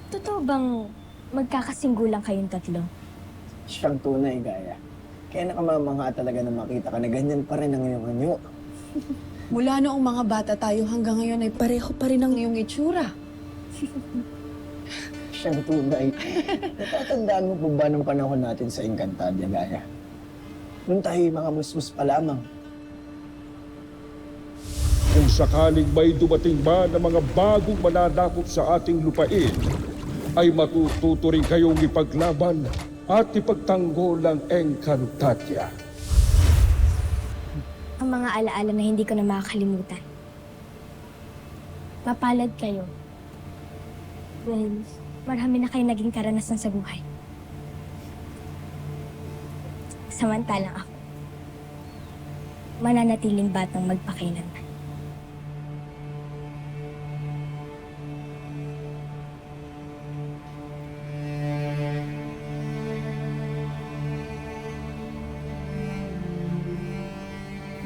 Totoo bang magkakasinggulang kayong tatlo? Siyang tunay, Gaya. Kaya nakamamangha talaga na makita ka na ganyan pa rin ang iyong anyo. Mula noong mga bata tayo hanggang ngayon ay pareho pa rin ang iyong itsura. Siyang tunay. Natatandaan mo po ba nung panahon natin sa Encantadia, Gaya? Nung tayo mga musmus pa lamang. Kung sakaling may dumating ba na mga bagong mananakop sa ating lupain, ay matututo rin kayong ipaglaban at ipagtanggol ang Encantadia. Ang mga alaala na hindi ko na makakalimutan. Mapalad kayo. Well, marami na kayo naging karanasan sa buhay. Samantalang ako, mananatiling batang magpakailanman.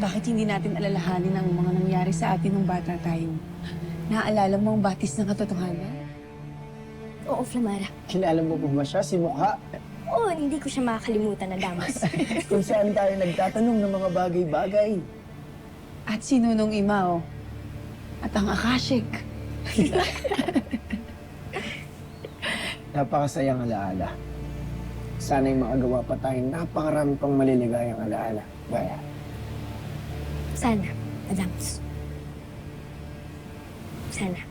Bakit hindi natin alalahanin ang mga nangyari sa atin nung bata tayo? Naaalala mo ang batis ng katotohanan? Oo, Flamara. Kilala mo po ba siya, si Mukha? Oo, hindi ko siya makakalimutan na damas. Kung saan tayo nagtatanong ng mga bagay-bagay. At si Nunong Imao. At ang Akashik. Napakasayang alaala. Sana'y makagawa pa tayong napakarami pang maliligayang alaala, Gaya. Sana, Adams. Sana.